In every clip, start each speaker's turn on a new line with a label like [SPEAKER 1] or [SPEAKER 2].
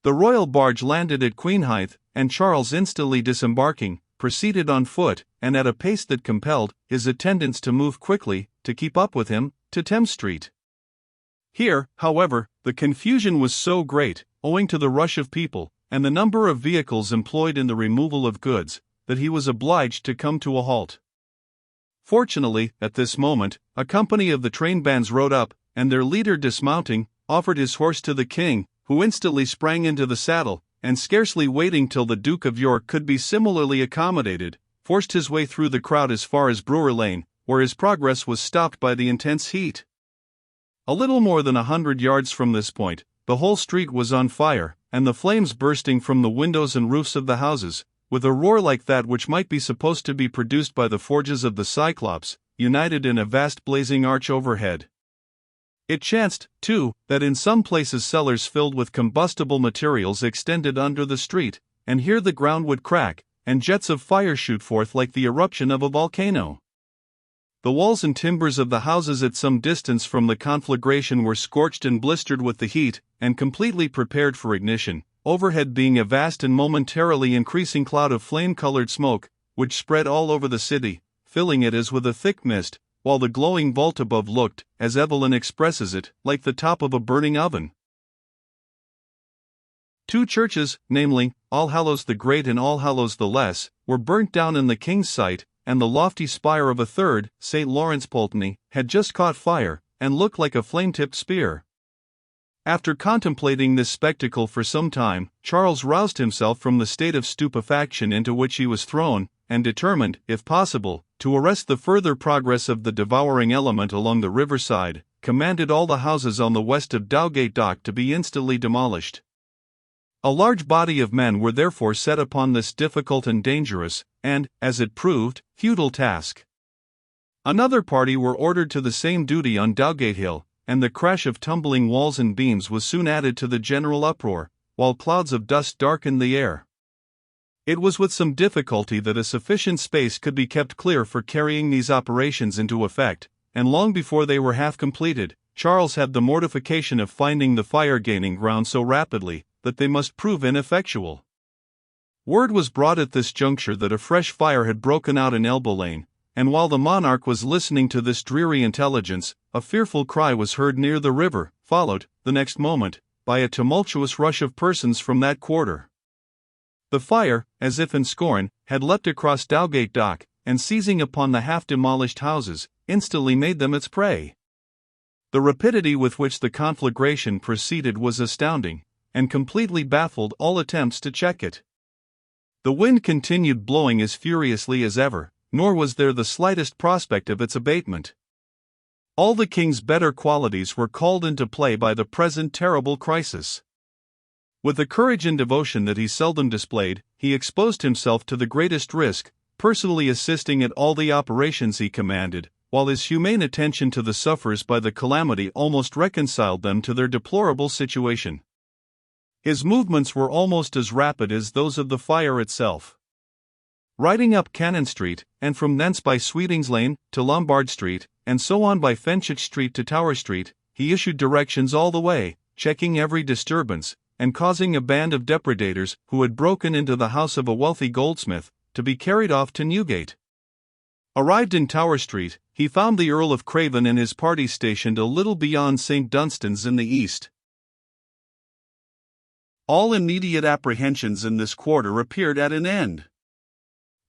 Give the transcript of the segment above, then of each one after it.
[SPEAKER 1] The royal barge landed at Queenhithe, and Charles, instantly disembarking, proceeded on foot, and at a pace that compelled his attendants to move quickly to keep up with him, to Thames Street. Here, however, the confusion was so great, owing to the rush of people, and the number of vehicles employed in the removal of goods, that he was obliged to come to a halt. Fortunately, at this moment, a company of the trainbands rode up, and their leader, dismounting, offered his horse to the king, who instantly sprang into the saddle, and scarcely waiting till the Duke of York could be similarly accommodated, forced his way through the crowd as far as Brewer Lane, where his progress was stopped by the intense heat. A little more than 100 yards from this point, the whole street was on fire, and the flames bursting from the windows and roofs of the houses, with a roar like that which might be supposed to be produced by the forges of the Cyclops, united in a vast blazing arch overhead. It chanced, too, that in some places cellars filled with combustible materials extended under the street, and here the ground would crack, and jets of fire shoot forth like the eruption of a volcano. The walls and timbers of the houses at some distance from the conflagration were scorched and blistered with the heat, and completely prepared for ignition, overhead being a vast and momentarily increasing cloud of flame-colored smoke, which spread all over the city, filling it as with a thick mist, while the glowing vault above looked, as Evelyn expresses it, like the top of a burning oven. 2 churches, namely, Allhallows the Great and Allhallows the Less, were burnt down in the king's sight, and the lofty spire of a third, St. Lawrence Pulteney, had just caught fire, and looked like a flame-tipped spear. After contemplating this spectacle for some time, Charles roused himself from the state of stupefaction into which he was thrown, and determined, if possible, to arrest the further progress of the devouring element along the riverside, commanded all the houses on the west of Dowgate Dock to be instantly demolished. A large body of men were therefore set upon this difficult and dangerous, and, as it proved, futile task. Another party were ordered to the same duty on Dowgate Hill, and the crash of tumbling walls and beams was soon added to the general uproar, while clouds of dust darkened the air. It was with some difficulty that a sufficient space could be kept clear for carrying these operations into effect, and long before they were half completed, Charles had the mortification of finding the fire gaining ground so rapidly that they must prove ineffectual. Word was brought at this juncture that a fresh fire had broken out in Elbow Lane, and while the monarch was listening to this dreary intelligence, a fearful cry was heard near the river, followed, the next moment, by a tumultuous rush of persons from that quarter. The fire, as if in scorn, had leapt across Dowgate Dock, and seizing upon the half-demolished houses, instantly made them its prey. The rapidity with which the conflagration proceeded was astounding, and completely baffled all attempts to check it. The wind continued blowing as furiously as ever, nor was there the slightest prospect of its abatement. All the king's better qualities were called into play by the present terrible crisis. With a courage and devotion that he seldom displayed, he exposed himself to the greatest risk, personally assisting at all the operations he commanded, while his humane attention to the sufferers by the calamity almost reconciled them to their deplorable situation. His movements were almost as rapid as those of the fire itself. Riding up Cannon Street, and from thence by Sweetings Lane to Lombard Street, and so on by Fenchurch Street to Tower Street, he issued directions all the way, checking every disturbance, and causing a band of depredators, who had broken into the house of a wealthy goldsmith, to be carried off to Newgate. Arrived in Tower Street, he found the Earl of Craven and his party stationed a little beyond St. Dunstan's in the east. All immediate apprehensions in this quarter appeared at an end.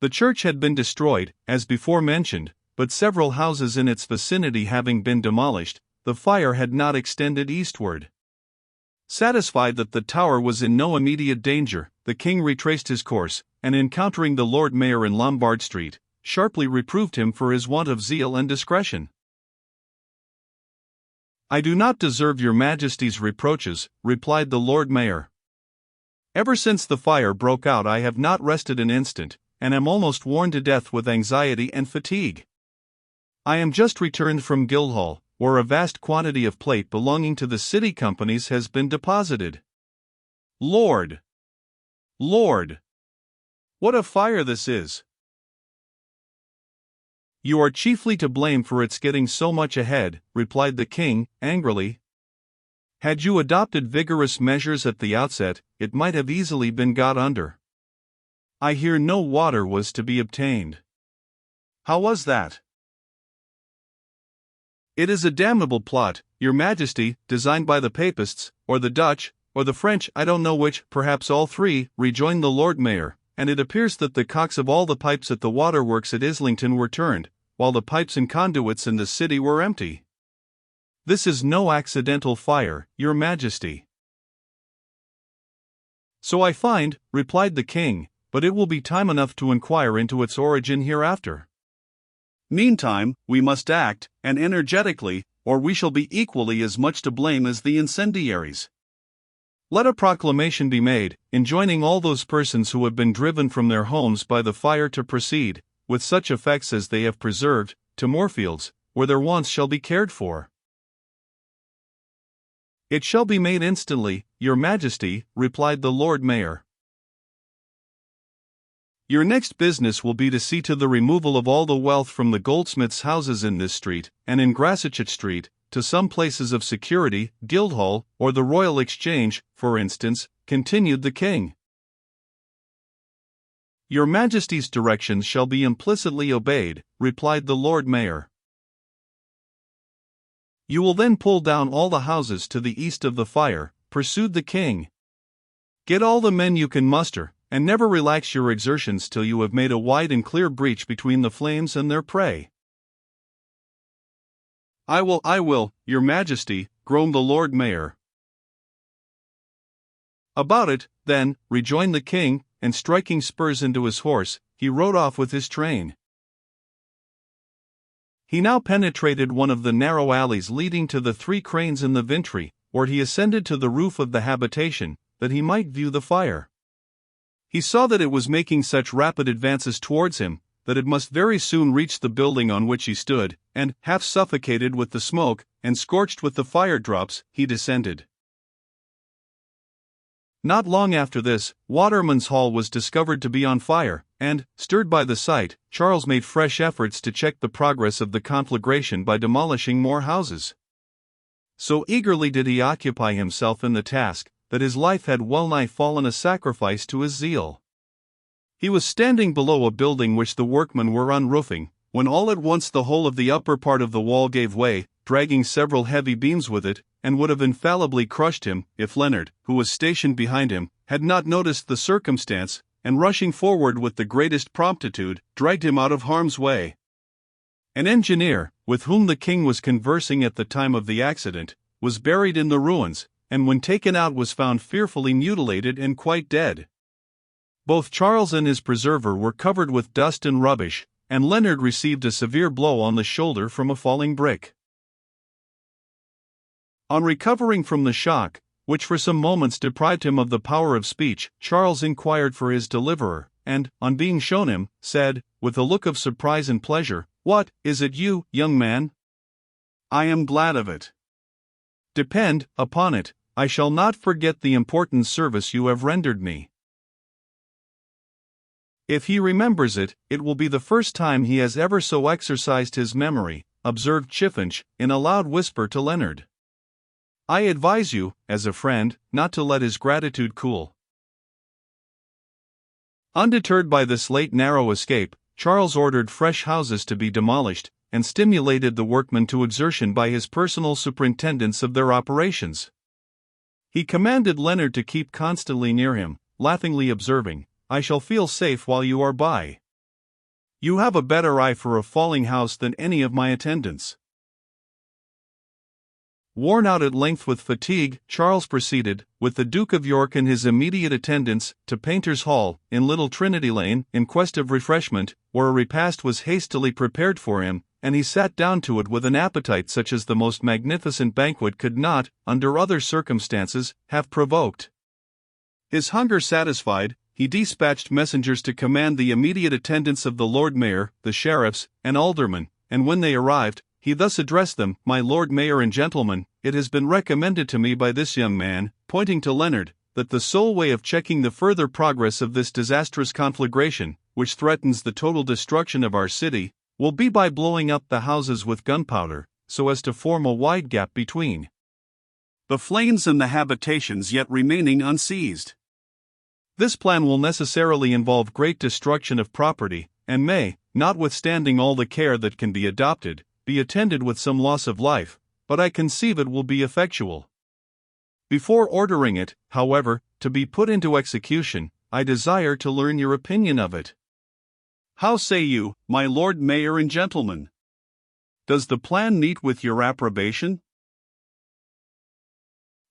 [SPEAKER 1] The church had been destroyed, as before mentioned, but several houses in its vicinity having been demolished, the fire had not extended eastward. Satisfied that the Tower was in no immediate danger, the king retraced his course, and encountering the Lord Mayor in Lombard Street, sharply reproved him for his want of zeal and discretion. "I do not deserve your Majesty's reproaches," replied the Lord Mayor. "Ever since the fire broke out I have not rested an instant, and am almost worn to death with anxiety and fatigue. I am just returned from Guildhall, where a vast quantity of plate belonging to the city companies has been deposited. Lord! Lord! What a fire this is!" "You are chiefly to blame for its getting so much ahead," replied the king, angrily. Had you adopted vigorous measures at the outset, it might have easily been got under. I hear no water was to be obtained. How was that? It is a damnable plot, your Majesty, designed by the Papists, or the Dutch, or the French, I don't know which, perhaps all three, rejoined the Lord Mayor, and it appears that the cocks of all the pipes at the waterworks at Islington were turned, while the pipes and conduits in the city were empty. This is no accidental fire, your Majesty. So I find, replied the king, but it will be time enough to inquire into its origin hereafter. Meantime, we must act, and energetically, or we shall be equally as much to blame as the incendiaries. Let a proclamation be made, enjoining all those persons who have been driven from their homes by the fire to proceed, with such effects as they have preserved, to Moorfields, where their wants shall be cared for. It shall be made instantly, your Majesty, replied the Lord Mayor. Your next business will be to see to the removal of all the wealth from the goldsmiths' houses in this street, and in Grassetchett Street, to some places of security, Guildhall, or the Royal Exchange, for instance, continued the king. Your Majesty's directions shall be implicitly obeyed, replied the Lord Mayor. You will then pull down all the houses to the east of the fire, pursued the king. Get all the men you can muster, and never relax your exertions till you have made a wide and clear breach between the flames and their prey. I will, your Majesty, groaned the Lord Mayor. About it, then, rejoined the king, and striking spurs into his horse, he rode off with his train. He now penetrated one of the narrow alleys leading to the Three Cranes in the Vintry, where he ascended to the roof of the habitation, that he might view the fire. He saw that it was making such rapid advances towards him, that it must very soon reach the building on which he stood, and, half suffocated with the smoke, and scorched with the fire drops, he descended. Not long after this, Waterman's Hall was discovered to be on fire, and, stirred by the sight, Charles made fresh efforts to check the progress of the conflagration by demolishing more houses. So eagerly did he occupy himself in the task, that his life had well-nigh fallen a sacrifice to his zeal. He was standing below a building which the workmen were unroofing, when all at once the whole of the upper part of the wall gave way, dragging several heavy beams with it, and would have infallibly crushed him, if Leonard, who was stationed behind him, had not noticed the circumstance, and rushing forward with the greatest promptitude, dragged him out of harm's way. An engineer, with whom the king was conversing at the time of the accident, was buried in the ruins, and when taken out was found fearfully mutilated and quite dead. Both Charles and his preserver were covered with dust and rubbish, and Leonard received a severe blow on the shoulder from a falling brick. On recovering from the shock, which for some moments deprived him of the power of speech, Charles inquired for his deliverer, and, on being shown him, said, with a look of surprise and pleasure, "What, is it you, young man? I am glad of it. Depend upon it, I shall not forget the important service you have rendered me." If he remembers it, it will be the first time he has ever so exercised his memory, observed Chiffinch, in a loud whisper to Leonard. I advise you, as a friend, not to let his gratitude cool. Undeterred by this late narrow escape, Charles ordered fresh houses to be demolished, and stimulated the workmen to exertion by his personal superintendence of their operations. He commanded Leonard to keep constantly near him, laughingly observing, "I shall feel safe while you are by. You have a better eye for a falling house than any of my attendants." Worn out at length with fatigue, Charles proceeded, with the Duke of York and his immediate attendants, to Painter's Hall, in Little Trinity Lane, in quest of refreshment, where a repast was hastily prepared for him, and he sat down to it with an appetite such as the most magnificent banquet could not, under other circumstances, have provoked. His hunger satisfied, he dispatched messengers to command the immediate attendance of the Lord Mayor, the sheriffs, and aldermen, and when they arrived, he thus addressed them, "My Lord Mayor and gentlemen, it has been recommended to me by this young man," pointing to Leonard, "that the sole way of checking the further progress of this disastrous conflagration, which threatens the total destruction of our city, will be by blowing up the houses with gunpowder, so as to form a wide gap between.
[SPEAKER 2] the flames and the habitations yet remaining unseized.
[SPEAKER 1] This plan will necessarily involve great destruction of property, and may, notwithstanding all the care that can be adopted, be attended with some loss of life, but I conceive it will be effectual. Before ordering it, however, to be put into execution, I desire to learn your opinion of it.
[SPEAKER 2] How say you, my Lord Mayor and gentlemen? Does the plan meet with your approbation?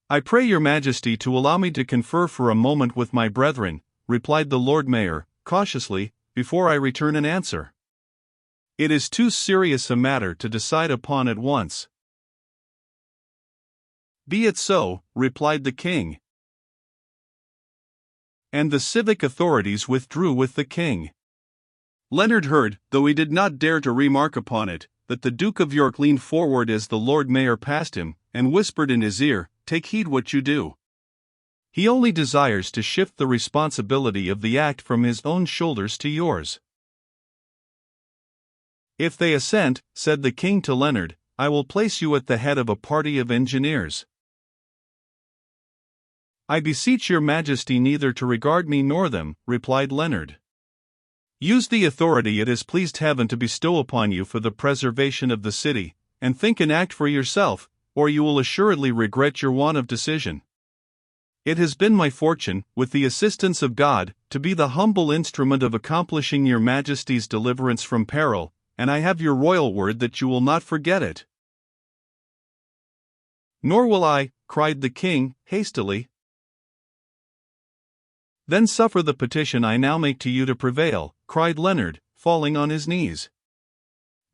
[SPEAKER 1] I pray your Majesty to allow me to confer for a moment with my brethren, replied the Lord Mayor, cautiously, before I return an answer. It is too serious a matter to decide upon at once.
[SPEAKER 2] Be it so, replied the king.
[SPEAKER 1] And the civic authorities withdrew with the king.
[SPEAKER 2] Leonard heard, though he did not dare to remark upon it, that the Duke of York leaned forward as the Lord Mayor passed him, and whispered in his ear, "Take heed what you do."
[SPEAKER 1] He only desires to shift the responsibility of the act from his own shoulders to yours. If they assent, said the king to Leonard, I will place you at the head of a party of engineers. I beseech your Majesty neither to regard me nor them, replied Leonard. Use the authority it has pleased heaven to bestow upon you for the preservation of the city, and think and act for yourself, or you will assuredly regret your want of decision. It has been my fortune, with the assistance of God, to be the humble instrument of accomplishing your Majesty's deliverance from peril, and I have your royal word that you will not forget it. Nor will I, cried the king, hastily. Then suffer the petition I now make to you to prevail, cried Leonard, falling on his knees.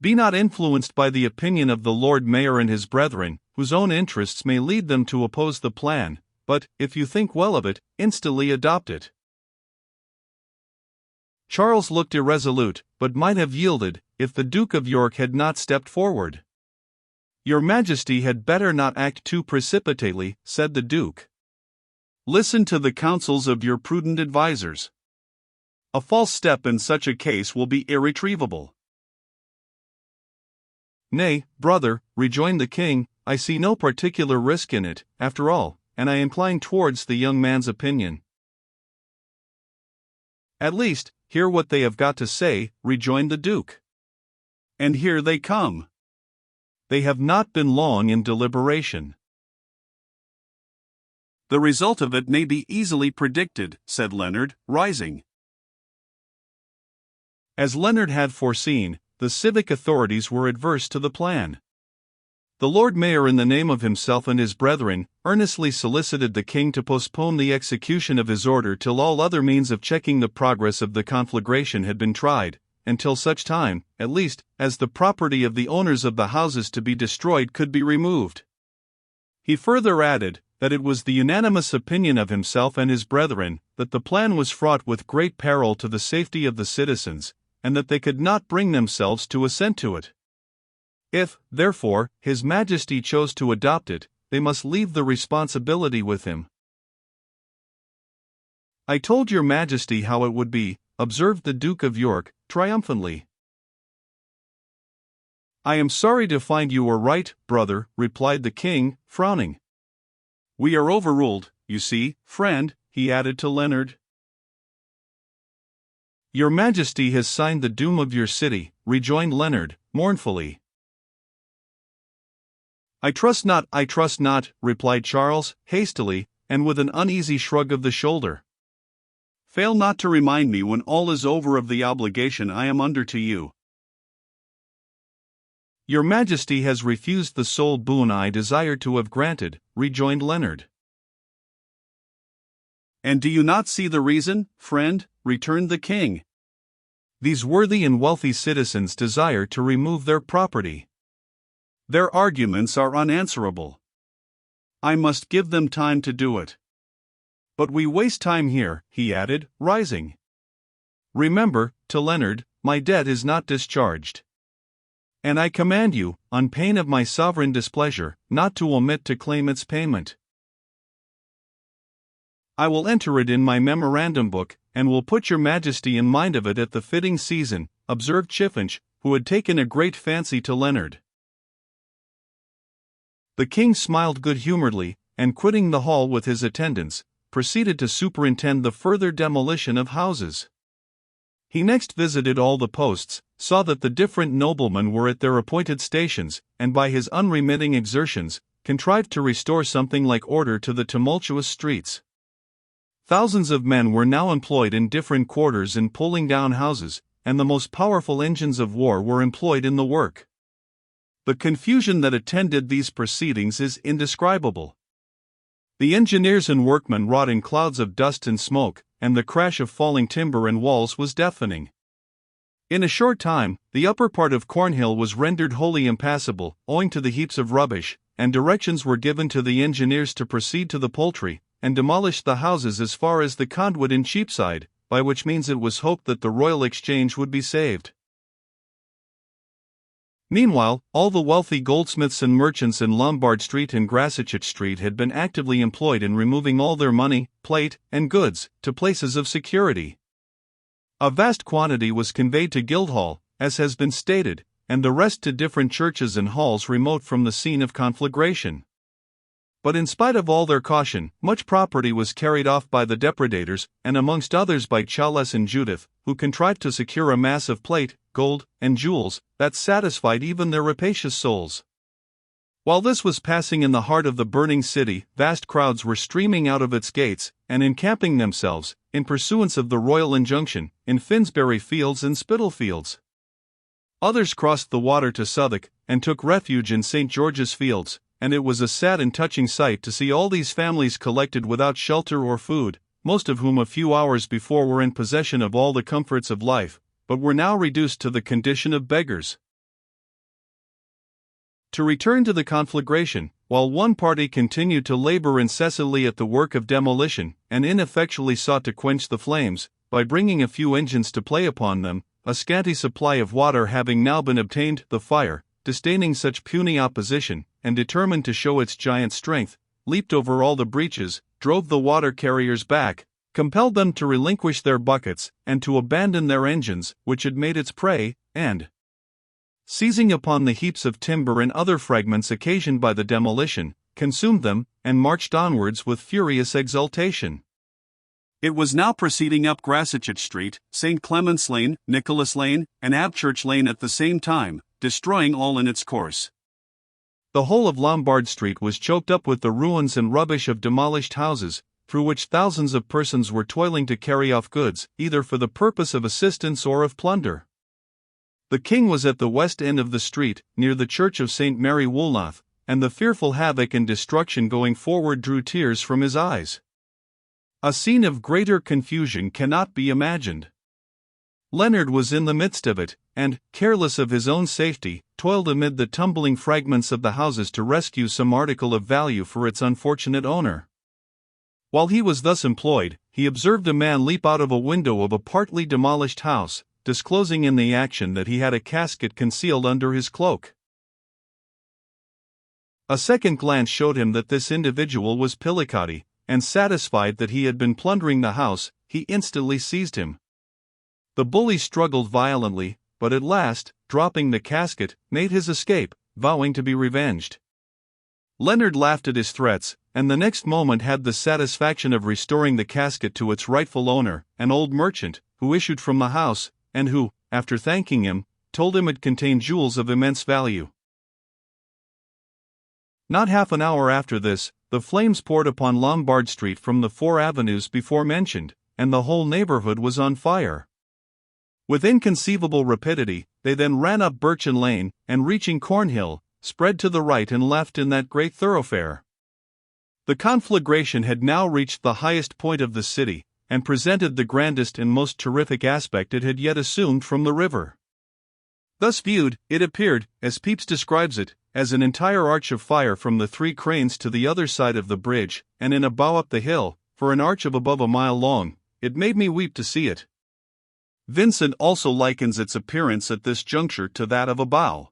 [SPEAKER 1] Be not influenced by the opinion of the Lord Mayor and his brethren, whose own interests may lead them to oppose the plan, but, if you think well of it, instantly adopt it. Charles looked irresolute, but might have yielded, if the Duke of York had not stepped forward. Your Majesty had better not act too precipitately, said the Duke.
[SPEAKER 2] Listen to the counsels of your prudent advisers. A false step in such a case will be irretrievable.
[SPEAKER 1] Nay, brother, rejoined the king, I see no particular risk in it, after all, and I incline towards the young man's opinion. At least, hear what they have got to say, rejoined the Duke.
[SPEAKER 2] And here they come.
[SPEAKER 1] They have not been long in deliberation.
[SPEAKER 2] The result of it may be easily predicted, said Leonard, rising.
[SPEAKER 1] As Leonard had foreseen, the civic authorities were adverse to the plan. The Lord Mayor, in the name of himself and his brethren, earnestly solicited the king to postpone the execution of his order till all other means of checking the progress of the conflagration had been tried, until such time, at least, as the property of the owners of the houses to be destroyed could be removed. He further added, that it was the unanimous opinion of himself and his brethren, that the plan was fraught with great peril to the safety of the citizens, and that they could not bring themselves to assent to it. If, therefore, His Majesty chose to adopt it, they must leave the responsibility with him. I told your Majesty how it would be, observed the Duke of York, triumphantly. I am sorry to find you were right, brother, replied the king, frowning.
[SPEAKER 2] We are overruled, you see, friend, he added to Leonard.
[SPEAKER 1] Your Majesty has signed the doom of your city, rejoined Leonard, mournfully. I trust not, replied Charles, hastily, and with an uneasy shrug of the shoulder.
[SPEAKER 2] Fail not to remind me when all is over of the obligation I am under to you.
[SPEAKER 1] Your Majesty has refused the sole boon I desired to have granted, rejoined Leonard.
[SPEAKER 2] And do you not see the reason, friend? Returned the king.
[SPEAKER 1] These worthy and wealthy citizens desire to remove their property.
[SPEAKER 2] Their arguments are unanswerable. I must give them time to do it.
[SPEAKER 1] But we waste time here, he added, rising. Remember, to Leonard, my debt is not discharged. And I command you, on pain of my sovereign displeasure, not to omit to claim its payment. I will enter it in my memorandum book, and will put your Majesty in mind of it at the fitting season, observed Chiffinch, who had taken a great fancy to Leonard. The king smiled good-humoredly, and quitting the hall with his attendants, proceeded to superintend the further demolition of houses. He next visited all the posts, saw that the different noblemen were at their appointed stations, and by his unremitting exertions, contrived to restore something like order to the tumultuous streets. Thousands of men were now employed in different quarters in pulling down houses, and the most powerful engines of war were employed in the work. The confusion that attended these proceedings is indescribable. The engineers and workmen wrought in clouds of dust and smoke, and the crash of falling timber and walls was deafening. In a short time, the upper part of Cornhill was rendered wholly impassable, owing to the heaps of rubbish, and directions were given to the engineers to proceed to the Poultry, and demolish the houses as far as the conduit in Cheapside, by which means it was hoped that the Royal Exchange would be saved. Meanwhile, all the wealthy goldsmiths and merchants in Lombard Street and Grassetchett Street had been actively employed in removing all their money, plate, and goods, to places of security. A vast quantity was conveyed to Guildhall, as has been stated, and the rest to different churches and halls remote from the scene of conflagration. But in spite of all their caution, much property was carried off by the depredators, and amongst others by Chowles and Judith, who contrived to secure a mass of plate, gold, and jewels, that satisfied even their rapacious souls. While this was passing in the heart of the burning city, vast crowds were streaming out of its gates, and encamping themselves, in pursuance of the royal injunction, in Finsbury Fields and Spitalfields. Others crossed the water to Southwark, and took refuge in St. George's Fields, and it was a sad and touching sight to see all these families collected without shelter or food, most of whom a few hours before were in possession of all the comforts of life, but were now reduced to the condition of beggars. To return to the conflagration, while one party continued to labor incessantly at the work of demolition, and ineffectually sought to quench the flames, by bringing a few engines to play upon them, a scanty supply of water having now been obtained, the fire, disdaining such puny opposition, and determined to show its giant strength, leaped over all the breaches, drove the water carriers back, compelled them to relinquish their buckets, and to abandon their engines, which had made its prey, and, seizing upon the heaps of timber and other fragments occasioned by the demolition, consumed them, and marched onwards with furious exultation. It was now proceeding up Grassetchett Street, St. Clement's Lane, Nicholas Lane, and Abchurch Lane at the same time, destroying all in its course. The whole of Lombard Street was choked up with the ruins and rubbish of demolished houses, through which thousands of persons were toiling to carry off goods, either for the purpose of assistance or of plunder. The king was at the west end of the street, near the church of St. Mary Woolnoth, and the fearful havoc and destruction going forward drew tears from his eyes. A scene of greater confusion cannot be imagined. Leonard was in the midst of it, and, careless of his own safety, toiled amid the tumbling fragments of the houses to rescue some article of value for its unfortunate owner. While he was thus employed, he observed a man leap out of a window of a partly demolished house, disclosing in the action that he had a casket concealed under his cloak. A second glance showed him that this individual was Pillicotty, and satisfied that he had been plundering the house, he instantly seized him. The bully struggled violently, but at last, dropping the casket, made his escape, vowing to be revenged. Leonard laughed at his threats, and the next moment had the satisfaction of restoring the casket to its rightful owner, an old merchant, who issued from the house, and who, after thanking him, told him it contained jewels of immense value. Not half an hour after this, the flames poured upon Lombard Street from the 4 avenues before mentioned, and the whole neighborhood was on fire. With inconceivable rapidity, they then ran up Birchin Lane, and reaching Cornhill, spread to the right and left in that great thoroughfare. The conflagration had now reached the highest point of the city, and presented the grandest and most terrific aspect it had yet assumed from the river. Thus viewed, it appeared, as Pepys describes it, as an entire arch of fire from the 3 cranes to the other side of the bridge, and in a bow up the hill, for an arch of above a mile long. It made me weep to see it. Vincent also likens its appearance at this juncture to that of a bow.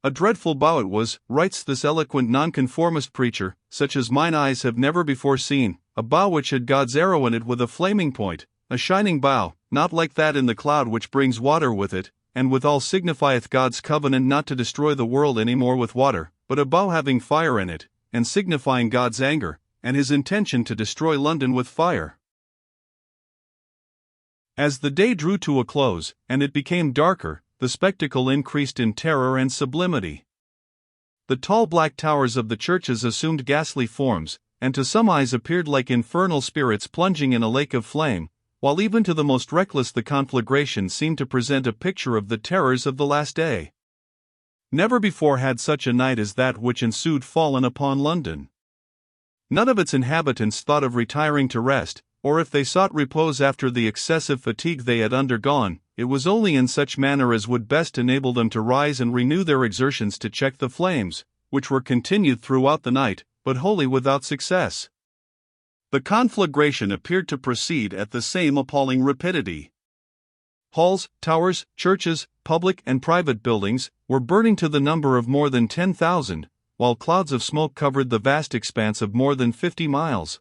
[SPEAKER 1] A dreadful bow it was, writes this eloquent nonconformist preacher, such as mine eyes have never before seen, a bow which had God's arrow in it with a flaming point, a shining bow, not like that in the cloud which brings water with it, and withal signifieth God's covenant not to destroy the world any more with water, but a bow having fire in it,
[SPEAKER 2] and signifying God's anger, and his intention to destroy London with fire. As the day drew to a close, and it became darker, the spectacle increased in terror and sublimity. The tall black towers of the churches assumed ghastly forms, and to some eyes appeared like infernal spirits plunging in a lake of flame, while even to the most reckless the conflagration seemed to present a picture of the terrors of the last day. Never before had such a night as that which ensued fallen upon London. None of its inhabitants thought of retiring to rest, or if they sought repose after the excessive fatigue they had undergone, it was only in such manner as would best enable them to rise and renew their exertions to check the flames, which were continued throughout the night, but wholly without success. The conflagration appeared to proceed at the same appalling rapidity. Halls, towers, churches, public and private buildings, were burning to the number of more than 10,000, while clouds of smoke covered the vast expanse of more than 50 miles.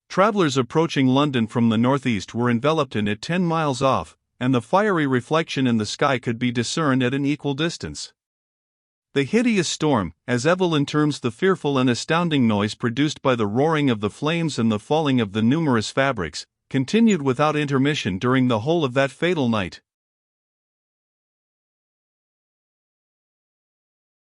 [SPEAKER 2] Travelers approaching London from the northeast were enveloped in it 10 miles off, and the fiery reflection in the sky could be discerned at an equal distance. The hideous storm, as Evelyn terms the fearful and astounding noise produced by the roaring of the flames and the falling of the numerous fabrics, continued without intermission during the whole of that fatal night.